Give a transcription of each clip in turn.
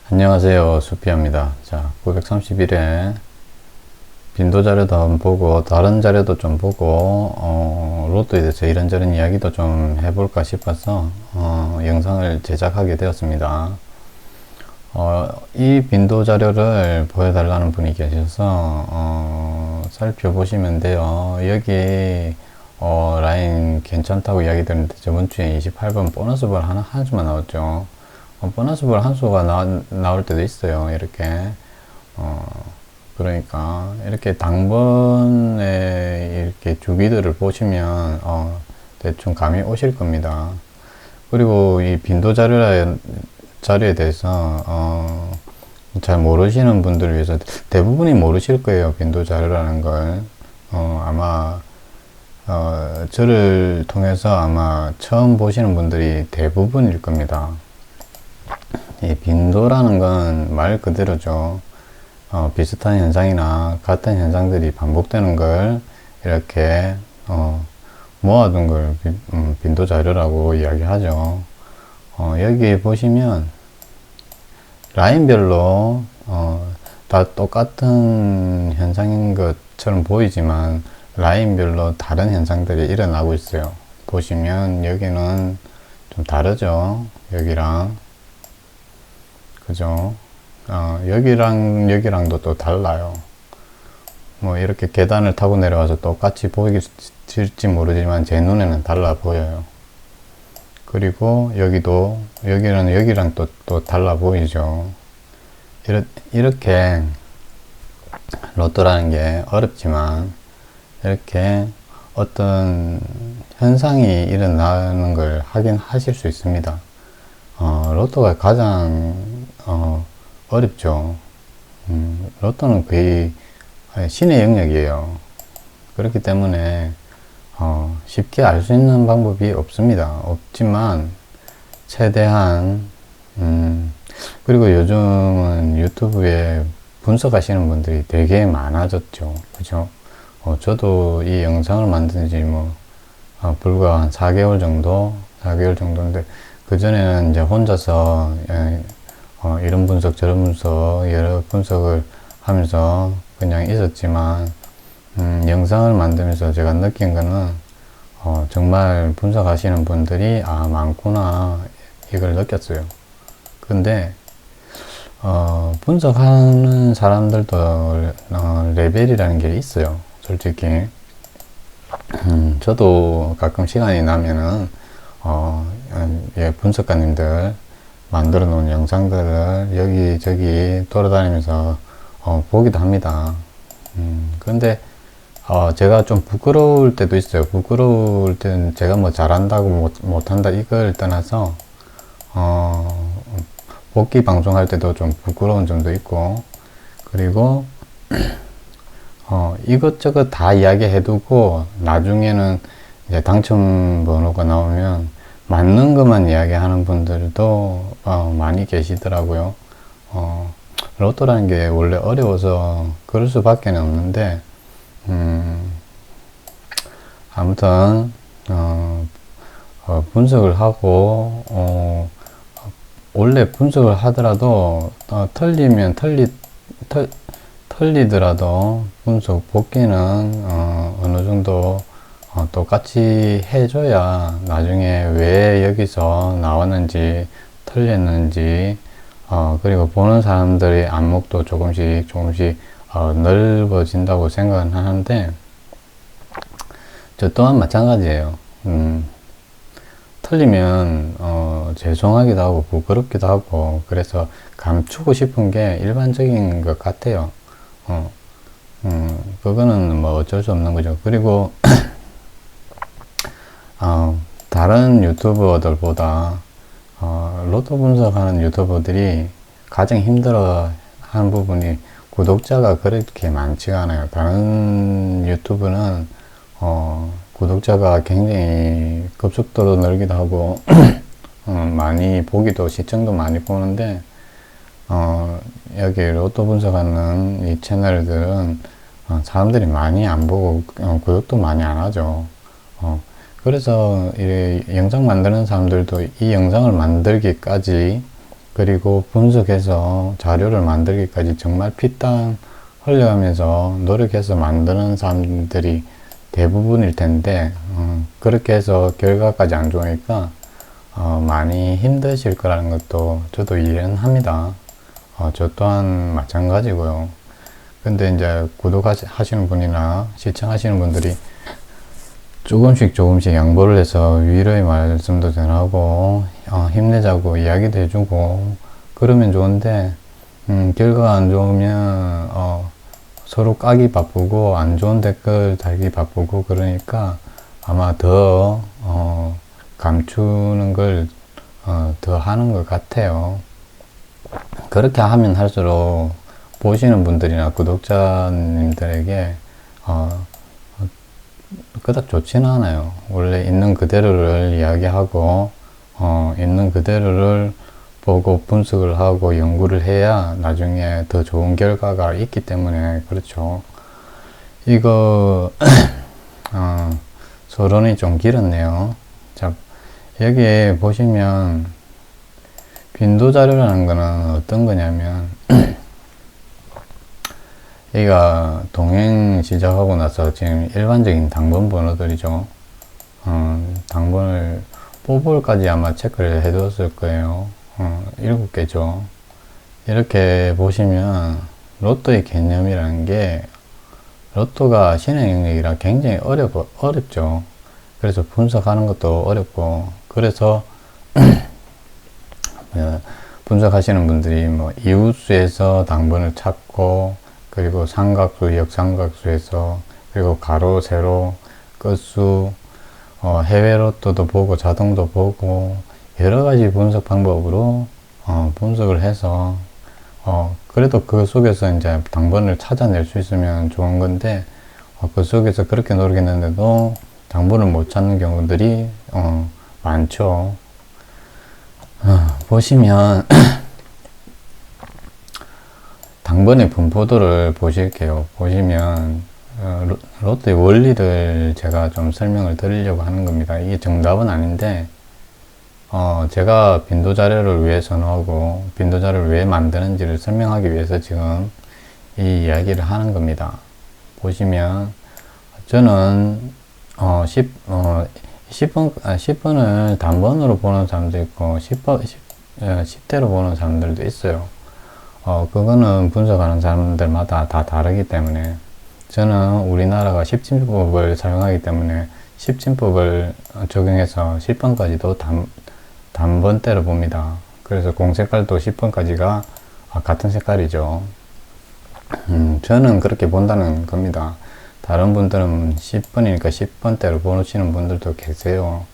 안녕하세요. 수피아입니다. 자, 931회 빈도 자료도 한번 보고 다른 자료도 좀 보고 로또에 대해서 이런저런 이야기도 좀 해볼까 싶어서 영상을 제작하게 되었습니다. 이 빈도 자료를 보여달라는 분이 계셔서 살펴보시면 돼요. 여기 라인 괜찮다고 이야기 드렸는데 저번주에 28번 보너스볼 한 수만 나왔죠. 보너스볼 한 수가 나올 때도 있어요. 이렇게 그러니까 이렇게 당번에 이렇게 주기들을 보시면 대충 감이 오실 겁니다. 그리고 이 빈도 자료에 대해서 잘 모르시는 분들을 위해서 대부분이 모르실 거예요. 빈도 자료라는 걸 아마 저를 통해서 아마 처음 보시는 분들이 대부분일 겁니다. 이 빈도라는 건 말 그대로죠. 비슷한 현상이나 같은 현상들이 반복되는 걸 이렇게 모아둔 걸 빈도 자료라고 이야기하죠. 여기 보시면 라인별로 다 똑같은 현상인 것처럼 보이지만 라인별로 다른 현상들이 일어나고 있어요. 보시면 여기는 좀 다르죠. 여기랑 그죠? 여기랑도 또 달라요. 뭐 이렇게 계단을 타고 내려와서 똑같이 보일지 모르지만 제 눈에는 달라 보여요. 그리고 여기랑 또 달라 보이죠. 이렇게 로또라는 게 어렵지만 이렇게 어떤 현상이 일어나는 걸 확인하실 수 있습니다. 로또가 가장 어렵죠. 로또는 거의 신의 영역이에요. 그렇기 때문에 쉽게 알 수 있는 방법이 없습니다. 없지만 최대한 그리고 요즘은 유튜브에 분석하시는 분들이 되게 많아졌죠. 그죠? 저도 이 영상을 만든 지 불과 한 4개월 정도인데 그전에는 이제 혼자서 이런 분석 저런 분석 여러 분석을 하면서 그냥 있었지만 영상을 만들면서 제가 느낀 거는 정말 분석하시는 분들이 많구나 이걸 느꼈어요. 근데 분석하는 사람들도 레벨이라는 게 있어요. 솔직히 저도 가끔 시간이 나면은 분석가님들 만들어 놓은 영상들을 여기저기 돌아다니면서 보기도 합니다. 그런데 제가 좀 부끄러울 때도 있어요. 부끄러울 때는 제가 뭐 잘한다고 못한다 이걸 떠나서 복귀 방송할 때도 좀 부끄러운 점도 있고 그리고 이것저것 다 이야기해두고 나중에는 이제 당첨 번호가 나오면 맞는 것만 이야기하는 분들도 많이 계시더라고요. 로또라는 게 원래 어려워서 그럴 수밖에 없는데 아무튼 분석을 하고 원래 분석을 하더라도 틀리더라도 분석 복귀는 어느 정도 똑같이 해줘야 나중에 왜 여기서 나왔는지 틀렸는지 그리고 보는 사람들의 안목도 조금씩 넓어진다고 생각은 하는데 저 또한 마찬가지예요. 틀리면 죄송하기도 하고 부끄럽기도 하고 그래서 감추고 싶은 게 일반적인 것 같아요. 그거는 뭐 어쩔 수 없는 거죠. 그리고 다른 유튜버들보다 로또 분석하는 유튜버들이 가장 힘들어 하는 부분이 구독자가 그렇게 많지가 않아요. 다른 유튜브는 구독자가 굉장히 급속도로 늘기도 하고 많이 보기도 시청도 많이 보는데 여기 로또 분석하는 이 채널들은 사람들이 많이 안 보고 구독도 많이 안 하죠. 그래서 이 영상 만드는 사람들도 이 영상을 만들기까지 그리고 분석해서 자료를 만들기까지 정말 피땀 흘려가면서 노력해서 만드는 사람들이 대부분일 텐데, 그렇게 해서 결과까지 안 좋으니까 많이 힘드실 거라는 것도 저도 이해는 합니다. 저 또한 마찬가지고요. 근데 이제 구독하시는 분이나 시청하시는 분들이 조금씩 양보를 해서 위로의 말씀도 전하고 힘내자고 이야기도 해주고 그러면 좋은데, 결과가 안 좋으면 서로 까기 바쁘고 안 좋은 댓글 달기 바쁘고 그러니까 아마 더 감추는 걸 더 하는 것 같아요. 그렇게 하면 할수록 보시는 분들이나 구독자님들에게 그닥 좋지는 않아요. 원래 있는 그대로를 이야기하고 있는 그대로를 보고 분석을 하고 연구를 해야 나중에 더 좋은 결과가 있기 때문에 그렇죠. 이거 서론이 좀 길었네요. 자, 여기에 보시면 빈도자료라는 거는 어떤 거냐면 여기가 동행 시작하고 나서 지금 일반적인 당번 번호들이죠. 당번을 뽑을까지 아마 체크를 해뒀을 거예요. 7개죠. 이렇게 보시면 로또의 개념이라는 게 로또가 신의 영역이라 굉장히 어렵죠. 그래서 분석하는 것도 어렵고, 그래서 분석하시는 분들이 뭐 이웃수에서 당번을 찾고, 그리고 삼각수, 역삼각수에서, 그리고 가로, 세로, 끝수, 해외 로또도 보고 자동도 보고 여러 가지 분석 방법으로 분석을 해서 그래도 그 속에서 이제 당번을 찾아낼 수 있으면 좋은 건데, 그 속에서 그렇게 노력했는데도 당번을 못 찾는 경우들이 많죠. 보시면 당번의 분포도를 보실게요. 보시면 로또의 원리를 제가 좀 설명을 드리려고 하는 겁니다. 이게 정답은 아닌데 제가 빈도 자료를 왜 선호하고 빈도 자료를 왜 만드는지를 설명하기 위해서 지금 이 이야기를 하는 겁니다. 보시면 저는 10번을 단번으로 보는 사람도 있고 10대로 보는 사람들도 있어요. 그거는 분석하는 사람들마다 다 다르기 때문에, 저는 우리나라가 10진법을 사용하기 때문에 10진법을 적용해서 10번까지도 단번대로 봅니다. 그래서 공색깔도 10번까지가 같은 색깔이죠. 저는 그렇게 본다는 겁니다. 다른 분들은 10번이니까 10번대로 보시는 분들도 계세요.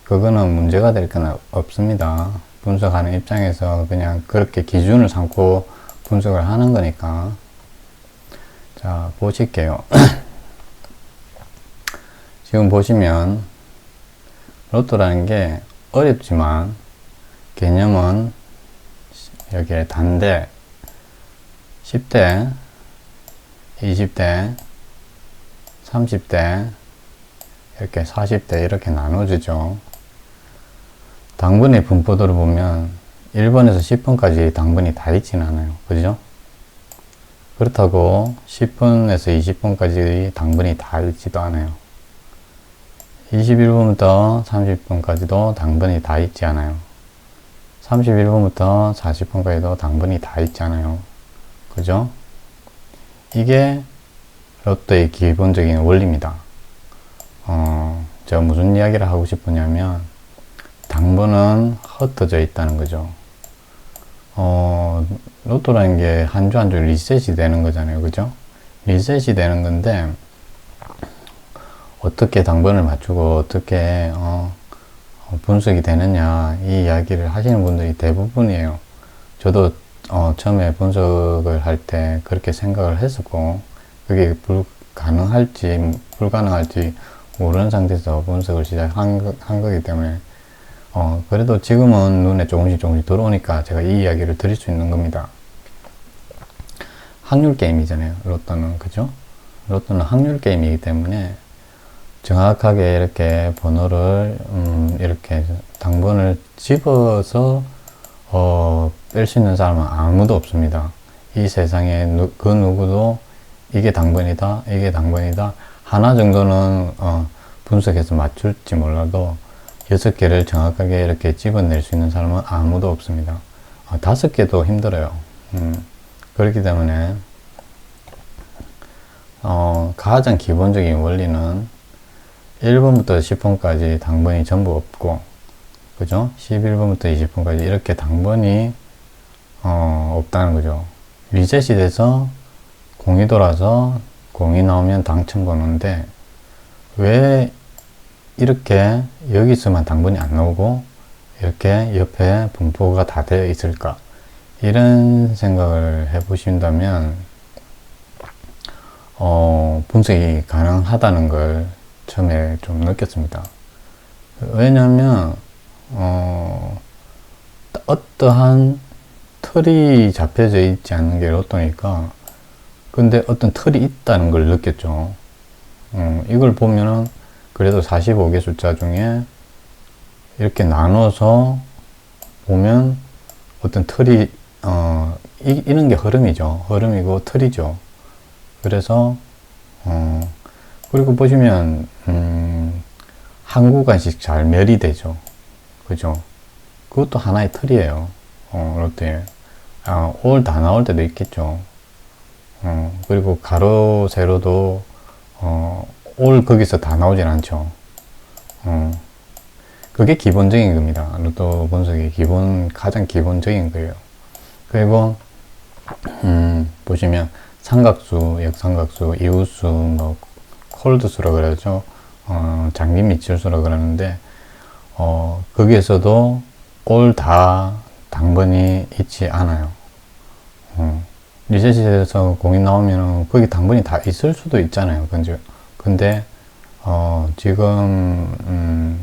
그거는 문제가 될 건 없습니다. 분석하는 입장에서 그냥 그렇게 기준을 삼고 분석을 하는 거니까. 자, 보실게요. 지금 보시면 로또라는 게 어렵지만 개념은 여기에 단대 10대, 20대, 30대, 이렇게 40대 이렇게 나눠지죠. 당번의 분포도를 보면 1번에서 10번까지 당번이 다 있지는 않아요. 그죠? 그렇다고 10번에서 20번까지 당번이 다 있지도 않아요. 21번부터 30번까지도 당번이 다 있지 않아요. 31번부터 40번까지도 당번이 다 있지 않아요. 그죠? 이게 로또의 기본적인 원리입니다. 제가 무슨 이야기를 하고 싶으냐면, 당번은 흩어져 있다는 거죠. 로또라는 게 한 주 한 주 리셋이 되는 거잖아요. 그죠? 리셋이 되는 건데, 어떻게 당번을 맞추고 어떻게 분석이 되느냐, 이 이야기를 하시는 분들이 대부분이에요. 저도 처음에 분석을 할 때 그렇게 생각을 했었고, 그게 가능할지 불가능할지 모르는 상태에서 분석을 시작한 거기 때문에, 그래도 지금은 눈에 조금씩 들어오니까 제가 이 이야기를 드릴 수 있는 겁니다. 확률 게임이잖아요, 로또는. 그죠? 로또는 확률 게임이기 때문에 정확하게 이렇게 번호를 이렇게 당번을 집어서 뺄 수 있는 사람은 아무도 없습니다. 이 세상에 그 누구도 이게 당번이다, 이게 당번이다. 하나 정도는 분석해서 맞출지 몰라도 6개를 정확하게 이렇게 집어낼 수 있는 사람은 아무도 없습니다. 5개도 힘들어요. 그렇기 때문에 가장 기본적인 원리는 1번부터 10번까지 당번이 전부 없고, 그죠? 11번부터 20번까지 이렇게 당번이 없다는 거죠. 리셋이 돼서 공이 돌아서 공이 나오면 당첨 번호인데, 왜 이렇게 여기서만 당번이 안 나오고 이렇게 옆에 분포가 다 되어 있을까? 이런 생각을 해 보신다면 분석이 가능하다는 걸 처음에 좀 느꼈습니다. 왜냐하면 어떠한 틀이 잡혀져 있지 않는 게 로또니까. 근데 어떤 틀이 있다는 걸 느꼈죠. 이걸 보면은 그래도 45개 숫자 중에 이렇게 나눠서 보면 어떤 틀이 이런 게 흐름이죠. 흐름이고 틀이죠. 그래서 그리고 보시면 한 구간씩 잘 멸이 되죠. 그죠? 그것도 하나의 틀이에요. 로또에 올 다 나올 때도 있겠죠. 그리고 가로 세로도 올 거기서 다 나오진 않죠. 그게 기본적인 겁니다. 로또 분석의 가장 기본적인 거예요. 그리고 보시면 삼각수, 역삼각수, 이웃수, 뭐 콜드수라 그러죠. 장기 미칠수라 그러는데 거기에서도 올 다 당번이 있지 않아요. 리셋에서 공이 나오면은 거기 당번이 다 있을 수도 있잖아요. 근데 지금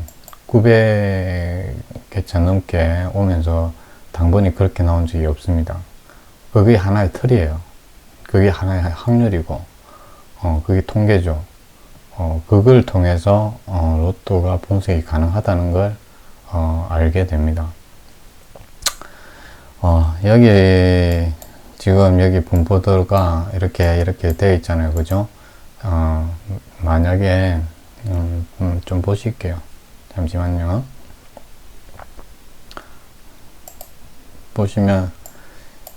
900개차 넘게 오면서 당번이 그렇게 나온 적이 없습니다. 그게 하나의 틀이에요. 그게 하나의 확률이고 그게 통계죠. 그걸 통해서 로또가 분석이 가능하다는 걸 알게 됩니다. 지금 여기 분포도가 이렇게 되어 있잖아요. 그죠? 만약에 좀 보실게요. 잠시만요. 보시면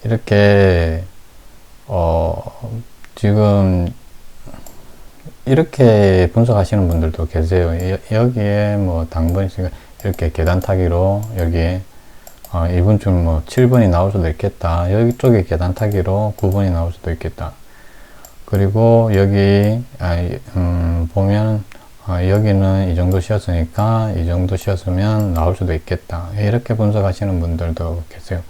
이렇게 지금 이렇게 분석하시는 분들도 계세요. 여기에 뭐 당번이 있으니까 이렇게 계단 타기로 여기에 이번 주는 뭐 7번이 나올 수도 있겠다. 여기 쪽에 계단 타기로 9번이 나올 수도 있겠다. 그리고 여기 보면 여기는 이 정도 씌었으니까 이 정도 씌었으면 나올 수도 있겠다. 이렇게 분석하시는 분들도 계세요.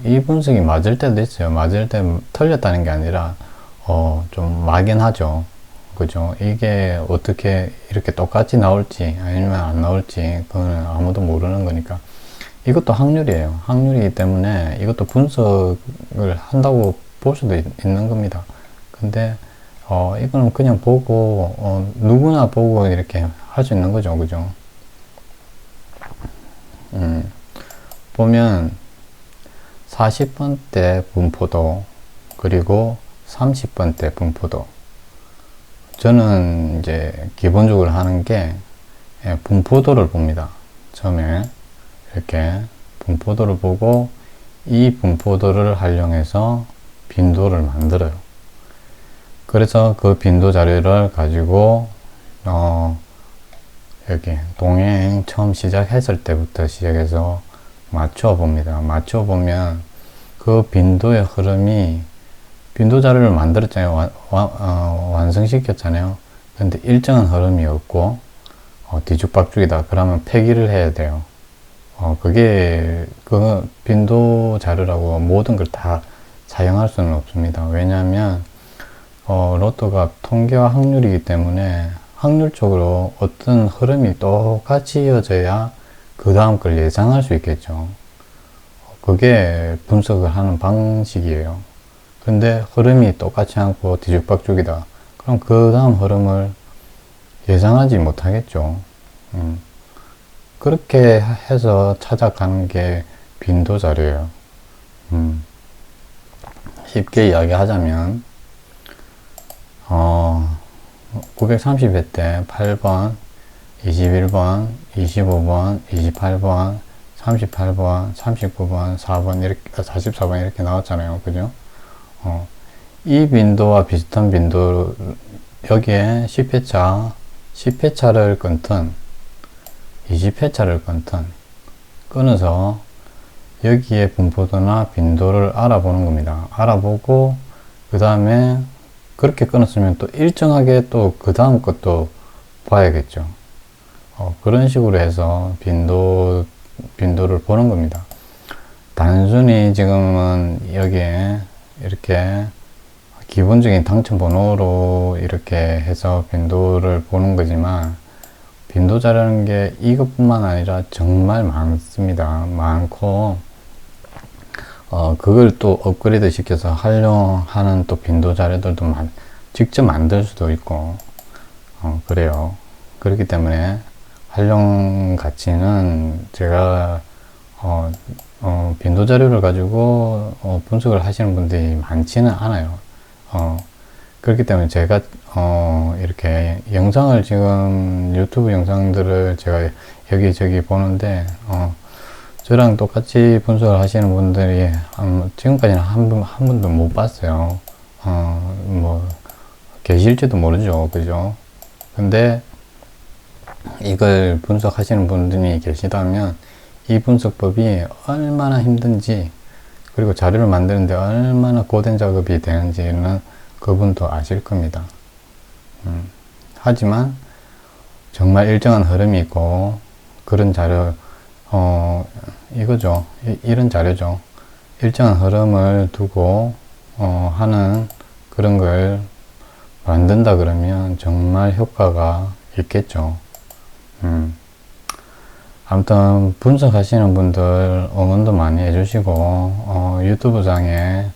이 분석이 맞을 때도 있어요. 맞을 때 틀렸다는 게 아니라 좀 막연하죠. 그죠? 이게 어떻게 이렇게 똑같이 나올지 아니면 안 나올지 그거는 아무도 모르는 거니까. 이것도 확률이에요. 확률이기 때문에 이것도 분석을 한다고 볼 수도 있는 겁니다. 근데 이거는 그냥 보고 누구나 보고 이렇게 할 수 있는 거죠. 그죠? 보면 40번대 분포도 그리고 30번대 분포도, 저는 이제 기본적으로 하는 게 분포도를 봅니다. 처음에 이렇게 분포도를 보고 이 분포도를 활용해서 빈도를 만들어요. 그래서 그 빈도 자료를 가지고 여기 동행 처음 시작했을 때부터 시작해서 맞춰 봅니다. 맞춰 보면 그 빈도의 흐름이, 빈도 자료를 만들었잖아요. 완성시켰잖아요. 근데 일정한 흐름이 없고 뒤죽박죽이다. 그러면 폐기를 해야 돼요. 그 빈도 자료라고 모든 걸 다 사용할 수는 없습니다. 왜냐하면 로또가 통계와 확률이기 때문에 확률적으로 어떤 흐름이 똑같이 이어져야 그 다음 걸 예상할 수 있겠죠. 그게 분석을 하는 방식이에요. 근데 흐름이 똑같지 않고 뒤죽박죽이다. 그럼 그 다음 흐름을 예상하지 못하겠죠. 그렇게 해서 찾아가는 게 빈도 자료예요. 쉽게 이야기하자면 930회 때 8번, 21번, 25번, 28번, 38번, 39번, 4번 이렇게 44번 이렇게 나왔잖아요. 그죠? 이 빈도와 비슷한 빈도 여기에 10회차를 끊든 20회차를 끊든 끊어서 여기에 분포도나 빈도를 알아보는 겁니다. 알아보고 그 다음에 그렇게 끊었으면 또 일정하게 또 그 다음 것도 봐야겠죠. 그런 식으로 해서 빈도를 보는 겁니다. 단순히 지금은 여기에 이렇게 기본적인 당첨 번호로 이렇게 해서 빈도를 보는 거지만 빈도 자라는 게 이것뿐만 아니라 정말 많습니다. 많고 그걸 또 업그레이드 시켜서 활용하는 또 빈도 자료들도 직접 만들 수도 있고 그래요. 그렇기 때문에 활용 가치는 제가 빈도 자료를 가지고 분석을 하시는 분들이 많지는 않아요. 그렇기 때문에 제가 이렇게 영상을 지금 유튜브 영상들을 제가 여기저기 보는데 저랑 똑같이 분석을 하시는 분들이 지금까지는 한 분도 못 봤어요. 뭐 계실지도 모르죠. 그죠? 근데 이걸 분석하시는 분들이 계시다면 이 분석법이 얼마나 힘든지 그리고 자료를 만드는데 얼마나 고된 작업이 되는지는 그분도 아실 겁니다. 하지만 정말 일정한 흐름이 있고 그런 자료 이거죠. 이런 자료죠. 일정한 흐름을 두고 하는 그런 걸 만든다 그러면 정말 효과가 있겠죠. 아무튼 분석하시는 분들 응원도 많이 해주시고 유튜브상에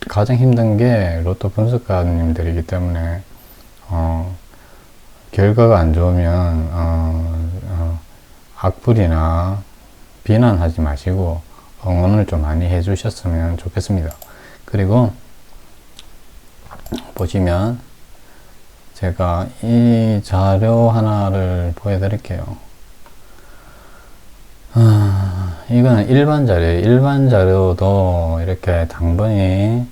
가장 힘든 게 로또 분석가님들이기 때문에 결과가 안 좋으면 악플이나 비난하지 마시고 응원을 좀 많이 해주셨으면 좋겠습니다. 그리고 보시면 제가 이 자료 하나를 보여드릴게요. 이거는 일반 자료예요. 일반 자료도 이렇게 당번을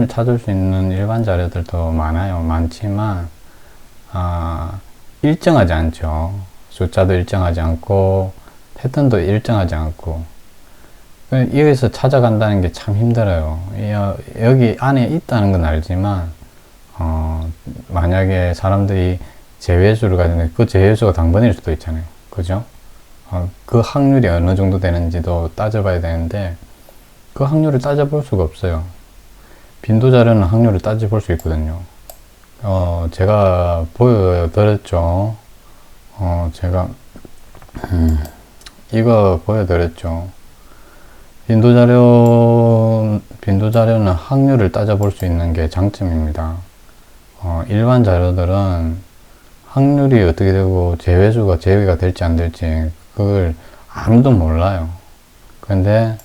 찾을 수 있는 일반 자료들도 많아요. 많지만 일정하지 않죠. 숫자도 일정하지 않고 패턴도 일정하지 않고 여기서 찾아간다는 게 참 힘들어요. 여기 안에 있다는 건 알지만 만약에 사람들이 제외수를 가지는데 그 제외수가 당번일 수도 있잖아요. 그죠? 그 확률이 어느 정도 되는지도 따져봐야 되는데 그 확률을 따져볼 수가 없어요. 빈도 자료는 확률을 따져볼 수 있거든요. 제가 보여드렸죠. 제가 이거 보여드렸죠. 빈도 자료는 확률을 따져볼 수 있는 게 장점입니다. 일반 자료들은 확률이 어떻게 되고 제외수가 제외가 될지 안 될지 그걸 아무도 몰라요. 근데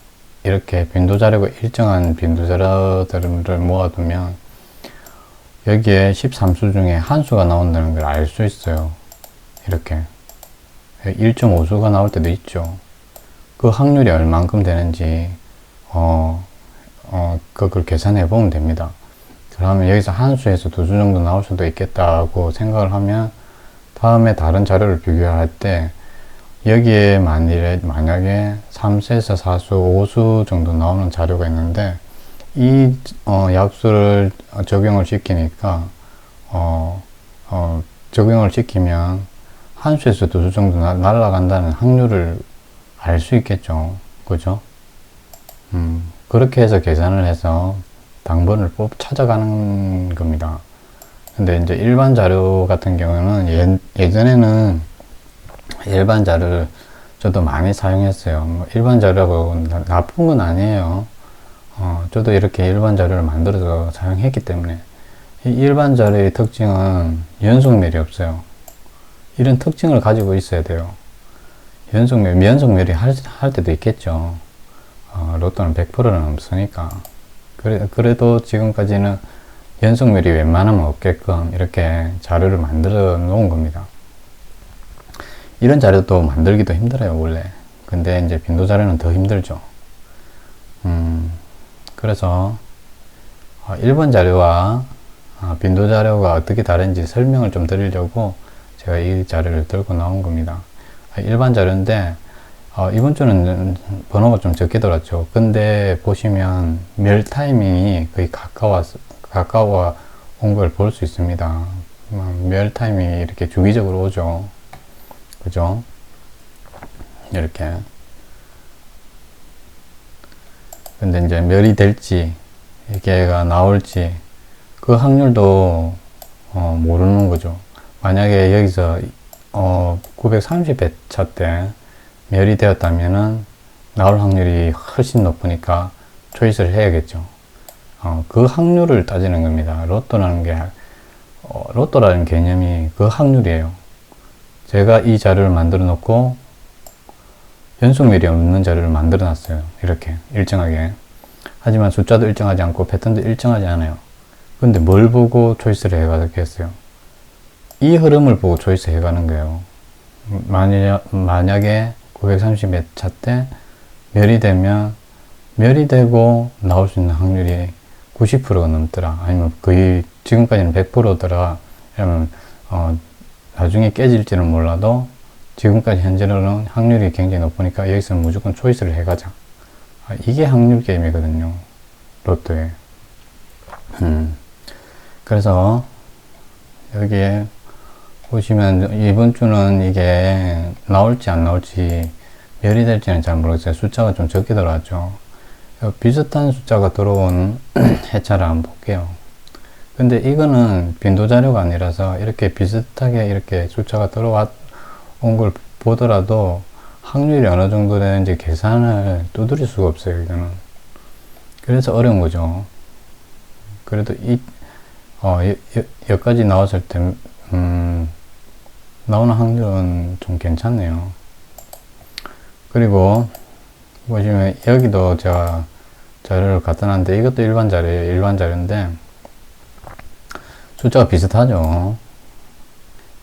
이렇게 빈도 자료가 일정한 빈도 자료들을 모아두면 여기에 13수 중에 한 수가 나온다는 걸 알 수 있어요. 이렇게 1.5수가 나올 때도 있죠. 그 확률이 얼만큼 되는지 그걸 계산해 보면 됩니다. 그러면 여기서 한 수에서 두 수 정도 나올 수도 있겠다고 생각을 하면 다음에 다른 자료를 비교할 때 여기에 만약에 3수에서 4수, 5수 정도 나오는 자료가 있는데 이 약수를 적용을 시키니까 적용을 시키면 한 수에서 두 수 정도 날아간다는 확률을 알 수 있겠죠. 그죠? 그렇게 해서 계산을 해서 당번을 찾아가는 겁니다. 근데 이제 일반 자료 같은 경우는 예전에는 일반 자료를 저도 많이 사용했어요. 일반 자료라고 나쁜 건 아니에요. 저도 이렇게 일반 자료를 만들어서 사용했기 때문에 이 일반 자료의 특징은 연속멸이 없어요. 이런 특징을 가지고 있어야 돼요. 미연속멸이 할 때도 있겠죠. 로또는 100%는 없으니까. 그래도 지금까지는 연속멸이 웬만하면 없게끔 이렇게 자료를 만들어 놓은 겁니다. 이런 자료도 만들기도 힘들어요, 원래. 근데 이제 빈도 자료는 더 힘들죠. 그래서 1번 자료와 빈도 자료가 어떻게 다른지 설명을 좀 드리려고 제가 이 자료를 들고 나온 겁니다. 일반 자료인데 이번 주는 번호가 좀 적게 들었죠. 근데 보시면 멸 타이밍이 거의 가까워 온 걸 볼 수 있습니다. 멸 타이밍이 이렇게 주기적으로 오죠. 그죠? 이렇게. 근데 이제 멸이 될지, 이게가 나올지, 그 확률도 모르는 거죠. 만약에 여기서 930회차 때 멸이 되었다면은 나올 확률이 훨씬 높으니까 초이스를 해야겠죠. 그 확률을 따지는 겁니다. 로또라는 개념이 그 확률이에요. 제가 이 자료를 만들어 놓고 연속멸이 없는 자료를 만들어 놨어요. 이렇게 일정하게. 하지만 숫자도 일정하지 않고 패턴도 일정하지 않아요. 근데 뭘 보고 초이스를 해가겠어요? 이 흐름을 보고 초이스 해가는 거예요. 만약에 930회차 때 멸이 되면 멸이 되고 나올 수 있는 확률이 90%가 넘더라. 아니면 거의 지금까지는 100%더라. 이러면 나중에 깨질지는 몰라도 지금까지 현재로는 확률이 굉장히 높으니까 여기서는 무조건 초이스를 해가자. 이게 확률 게임이거든요. 로또에. 그래서 여기에 보시면 이번 주는 이게 나올지 안 나올지 멸이 될지는 잘 모르겠어요. 숫자가 좀 적게 들어왔죠. 비슷한 숫자가 들어온 해차를 한번 볼게요. 근데 이거는 빈도 자료가 아니라서 이렇게 비슷하게 이렇게 숫자가 들어온 걸 보더라도 확률이 어느 정도 되는지 계산을 두드릴 수가 없어요, 이거는. 그래서 어려운 거죠. 그래도 여기까지 나왔을 때, 나오는 확률은 좀 괜찮네요. 그리고 보시면 여기도 제가 자료를 갖다 놨는데 이것도 일반 자료예요. 일반 자료인데 숫자가 비슷하죠.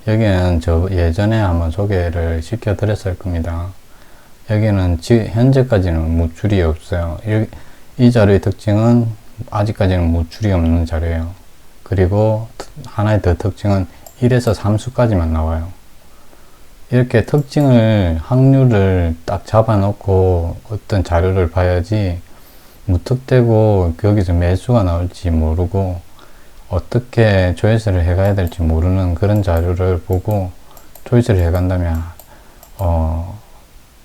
여기는 저 예전에 한번 소개를 시켜 드렸을 겁니다. 여기는 현재까지는 무출이 없어요. 이 자료의 특징은 아직까지는 무출이 없는 자료예요. 그리고 하나의 더 특징은 1에서 3수까지만 나와요. 이렇게 특징을, 확률을 딱 잡아놓고 어떤 자료를 봐야지 무턱대고 여기서 매수가 나올지 모르고 어떻게 초이스를 해가야 될지 모르는 그런 자료를 보고 초이스를 해간다면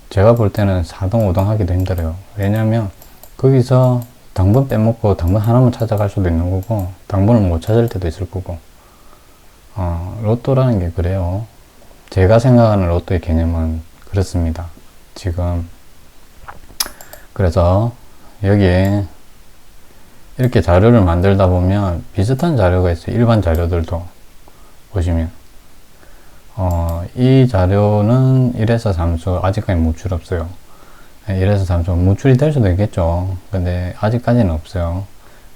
제가 볼 때는 4등, 5등 하기도 힘들어요. 왜냐면 거기서 당분 빼먹고 당분 하나만 찾아갈 수도 있는 거고 당분을 못 찾을 때도 있을 거고 로또라는 게 그래요. 제가 생각하는 로또의 개념은 그렇습니다. 지금 그래서 여기에 이렇게 자료를 만들다 보면 비슷한 자료가 있어요. 일반 자료들도 보시면 이 자료는 1에서 3수 아직까지 무출 없어요. 1에서 3수 무출이 될 수도 있겠죠. 근데 아직까지는 없어요.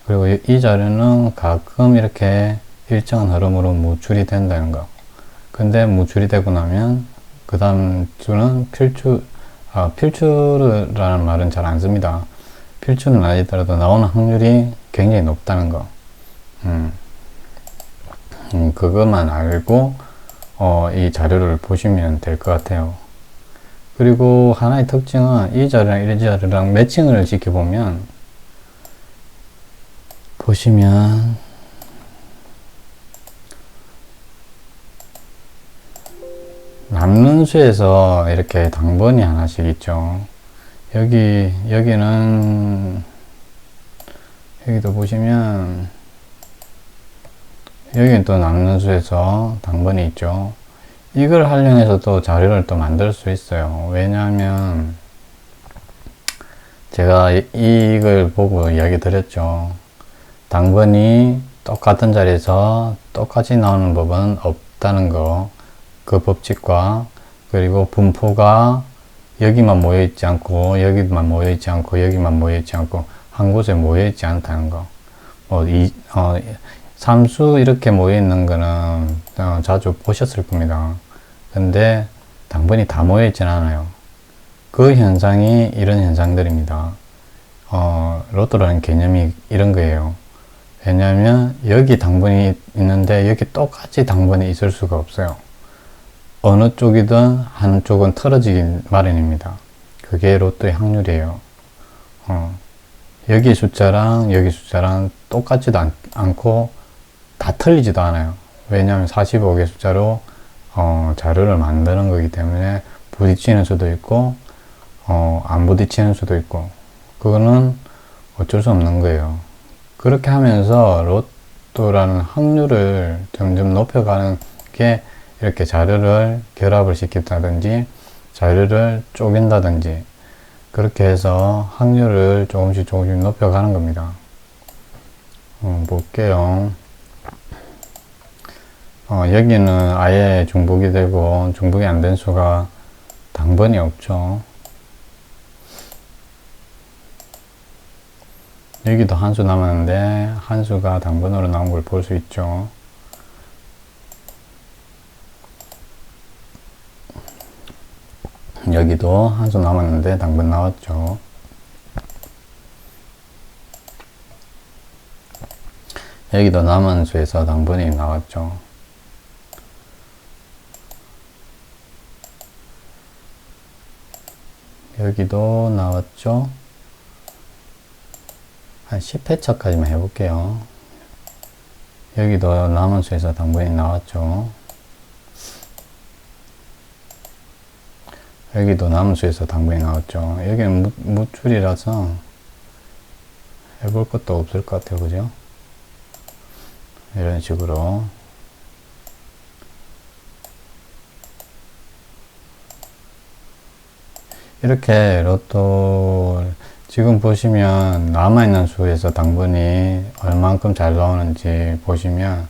그리고 이 자료는 가끔 이렇게 일정한 흐름으로 무출이 된다는 거. 근데 무출이 되고 나면 그 다음 주는 필출이라는 말은 잘 안 씁니다. 필출은 아니더라도 나오는 확률이 굉장히 높다는 거. 그것만 알고 이 자료를 보시면 될 것 같아요. 그리고 하나의 특징은 이 자료랑 이 자료랑 매칭을 지켜보면 보시면 남는 수에서 이렇게 당번이 하나씩 있죠. 여기는 여기도 보시면 여기는 또 남는 수에서 당번이 있죠. 이걸 활용해서 또 자료를 또 만들 수 있어요. 왜냐하면 제가 이걸 보고 이야기 드렸죠. 당번이 똑같은 자리에서 똑같이 나오는 법은 없다는 거. 그 법칙과 그리고 분포가 여기만 모여 있지 않고, 여기만 모여 있지 않고, 여기만 모여 있지 않고, 한 곳에 모여 있지 않다는 거. 삼수 이렇게 모여 있는 거는 자주 보셨을 겁니다. 근데 당번이 다 모여 있진 않아요. 그 현상이 이런 현상들입니다. 로또라는 개념이 이런 거예요. 왜냐하면 여기 당번이 있는데 여기 똑같이 당번이 있을 수가 없어요. 어느 쪽이든 한쪽은 틀어지기 마련입니다. 그게 로또의 확률이에요. 여기 숫자랑 여기 숫자랑 똑같지도 않고 다 틀리지도 않아요. 왜냐하면 45개 숫자로 자료를 만드는 거기 때문에 부딪히는 수도 있고 안 부딪히는 수도 있고, 그거는 어쩔 수 없는 거예요. 그렇게 하면서 로또라는 확률을 점점 높여가는 게 이렇게 자료를 결합을 시킨다든지 자료를 쪼갠다든지 그렇게 해서 확률을 조금씩 높여가는 겁니다. 볼게요. 여기는 아예 중복이 되고 중복이 안 된 수가 당번이 없죠. 여기도 한 수 남았는데 한 수가 당번으로 나온 걸 볼 수 있죠. 여기도 한 수 남았는데 당번 나왔죠. 여기도 남은 수에서 당번이 나왔죠. 여기도 나왔죠. 한 10회차까지만 해볼게요. 여기도 남은 수에서 당번이 나왔죠. 여기도 남은 수에서 당번이 나왔죠. 여기는 무출이라서 해볼 것도 없을 것 같아요. 그죠? 이런 식으로. 이렇게 로또 지금 보시면 남아있는 수에서 당번이 얼만큼 잘 나오는지 보시면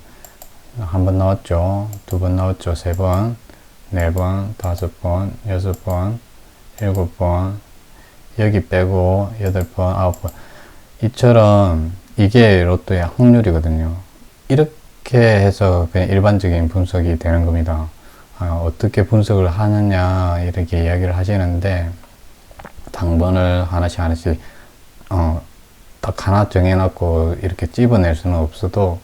한 번 나왔죠, 두 번 나왔죠, 세 번, 네 번, 다섯 번, 여섯 번, 일곱 번, 여기 빼고 여덟 번, 아홉 번. 이처럼 이게 로또의 확률이거든요. 이렇게 해서 그냥 일반적인 분석이 되는 겁니다. 어떻게 분석을 하느냐 이렇게 이야기를 하시는데, 당번을 하나씩 딱 하나 정해놓고 이렇게 찝어낼 수는 없어도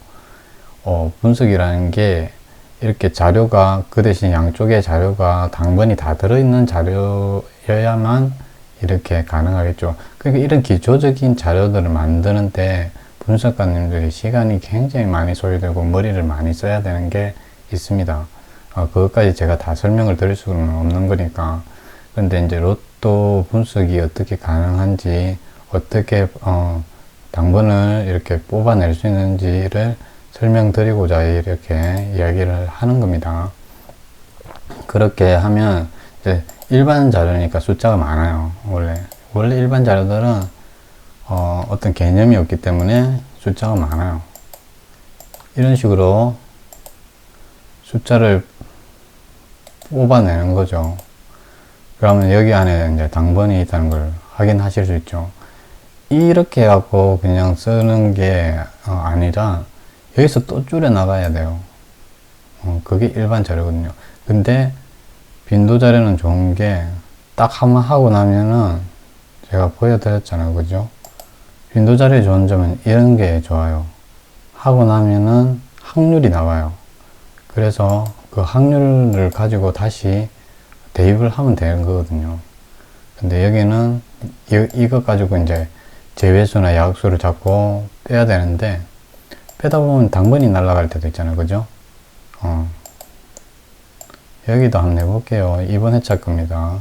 분석이라는 게 이렇게 자료가, 그 대신 양쪽에 자료가 당번이 다 들어있는 자료여야만 이렇게 가능하겠죠. 그러니까 이런 기초적인 자료들을 만드는데 분석가님들이 시간이 굉장히 많이 소요되고 머리를 많이 써야 되는 게 있습니다. 그것까지 제가 다 설명을 드릴 수는 없는 거니까. 근데 이제 로또 분석이 어떻게 가능한지, 어떻게 당번을 이렇게 뽑아낼 수 있는지를 설명드리고자 이렇게 이야기를 하는 겁니다. 그렇게 하면 이제 일반 자료니까 숫자가 많아요. 원래 일반 자료들은 어떤 개념이 없기 때문에 숫자가 많아요. 이런 식으로 숫자를 뽑아내는 거죠. 그러면 여기 안에 이제 당번이 있다는 걸 확인하실 수 있죠. 이렇게 해갖고 그냥 쓰는 게 아니라 여기서 또 줄여 나가야 돼요. 그게 일반 자료거든요. 근데 빈도 자료는 좋은 게 딱 한번 하고 나면은 제가 보여드렸잖아요. 그죠? 빈도 자료의 좋은 점은 이런 게 좋아요. 하고 나면은 확률이 나와요. 그래서 그 확률을 가지고 다시 대입을 하면 되는 거거든요. 근데 여기는 이거 가지고 이제 제외수나 약수를 자꾸 빼야 되는데, 빼다 보면 당번이 날아갈 때도 있잖아요. 그죠? 여기도 한번 해볼게요. 이번 회차 겁니다.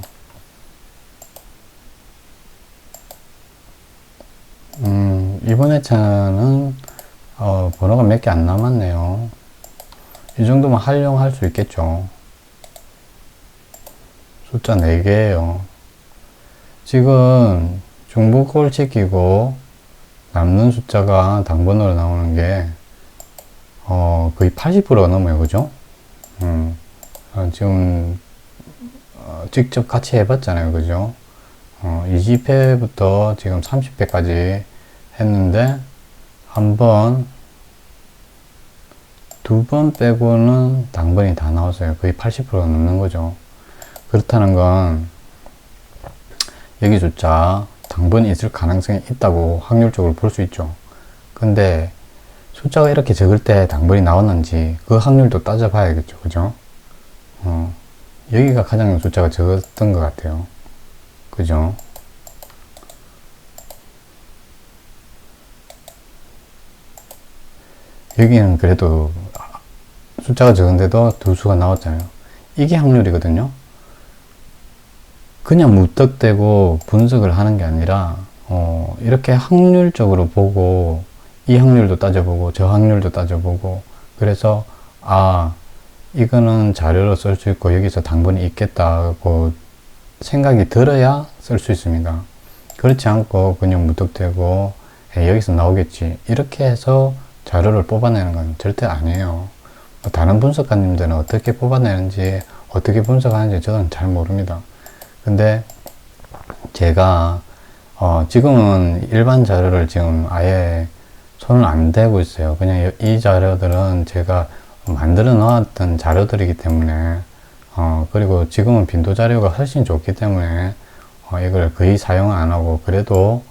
이번 회차는 번호가 몇 개 안 남았네요. 이 정도면 활용할 수 있겠죠. 숫자 4개예요. 지금 중복을 시키고 남는 숫자가 당번으로 나오는 게 거의 80%가 넘어요. 그죠? 지금 직접 같이 해봤잖아요. 그죠? 20회부터 지금 30회까지 했는데, 두 번 빼고는 당번이 다 나왔어요. 거의 80%가 넘는 거죠. 그렇다는 건, 여기 숫자, 당번이 있을 가능성이 있다고 확률적으로 볼 수 있죠. 근데, 숫자가 이렇게 적을 때 당번이 나왔는지, 그 확률도 따져봐야겠죠. 그죠? 여기가 가장 숫자가 적었던 것 같아요. 그죠? 여기는 그래도 숫자가 적은데도 두 수가 나왔잖아요. 이게 확률이거든요. 그냥 무턱대고 분석을 하는 게 아니라 이렇게 확률적으로 보고 이 확률도 따져보고 저 확률도 따져보고 그래서 이거는 자료로 쓸 수 있고 여기서 당번이 있겠다고 생각이 들어야 쓸 수 있습니다. 그렇지 않고 그냥 무턱대고 여기서 나오겠지 이렇게 해서 자료를 뽑아내는 건 절대 아니에요. 다른 분석가님들은 어떻게 뽑아내는지 어떻게 분석하는지 저는 잘 모릅니다. 근데 제가 지금은 일반 자료를 지금 아예 손을 안 대고 있어요. 그냥 이 자료들은 제가 만들어 놓았던 자료들이기 때문에 그리고 지금은 빈도 자료가 훨씬 좋기 때문에 이걸 거의 사용 안 하고 그래도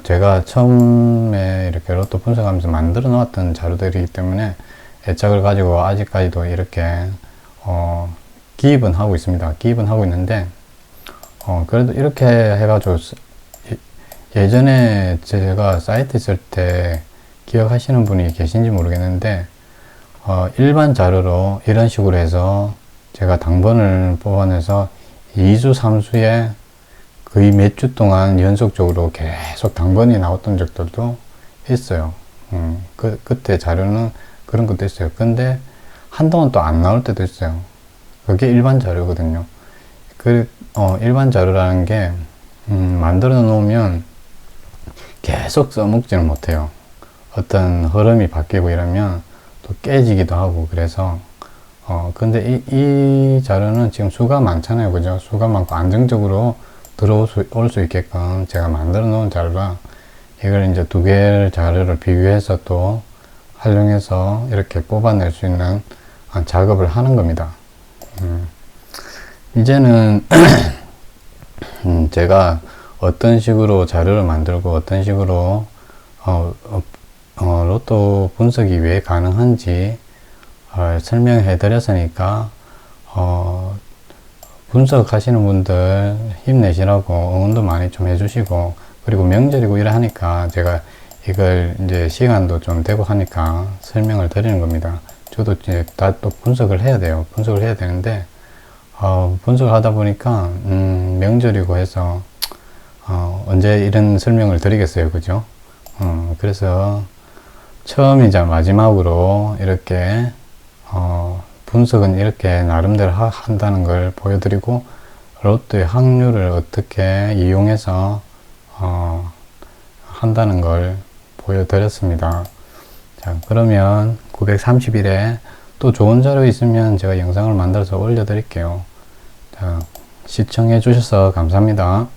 제가 처음에 이렇게 로또 분석하면서 만들어 놓았던 자료들이기 때문에 애착을 가지고 아직까지도 이렇게 기입은 하고 있습니다. 기입은 하고 있는데 그래도 이렇게 해가지고 예전에 제가 사이트 있을 때 기억하시는 분이 계신지 모르겠는데 일반 자료로 이런 식으로 해서 제가 당번을 뽑아내서 2주, 3수에 거의 몇 주 동안 연속적으로 계속 당번이 나왔던 적들도 있어요. 그때 자료는 그런 것도 있어요. 근데 한동안 또 안 나올 때도 있어요. 그게 일반 자료거든요. 일반 자료라는 게, 만들어 놓으면 계속 써먹지는 못해요. 어떤 흐름이 바뀌고 이러면 또 깨지기도 하고 그래서, 근데 이 자료는 지금 수가 많잖아요. 그죠? 수가 많고 안정적으로 올 수 있게끔 제가 만들어 놓은 자료라 이걸 이제 두 개의 자료를 비교해서 또 활용해서 이렇게 뽑아낼 수 있는 작업을 하는 겁니다. 이제는 제가 어떤 식으로 자료를 만들고 어떤 식으로 로또 분석이 왜 가능한지 설명해 드렸으니까 분석하시는 분들 힘내시라고 응원도 많이 좀 해주시고 그리고 명절이고 이래 하니까 제가 이걸 이제 시간도 좀 되고 하니까 설명을 드리는 겁니다. 저도 이제 다 또 분석을 해야 돼요. 분석을 해야 되는데 분석을 하다 보니까 명절이고 해서 언제 이런 설명을 드리겠어요. 그죠? 그래서 처음이자 마지막으로 이렇게 분석은 이렇게 나름대로 한다는 걸 보여드리고 로또의 확률을 어떻게 이용해서 한다는 걸 보여드렸습니다. 자, 그러면 931에 또 좋은 자료 있으면 제가 영상을 만들어서 올려드릴게요. 자, 시청해 주셔서 감사합니다.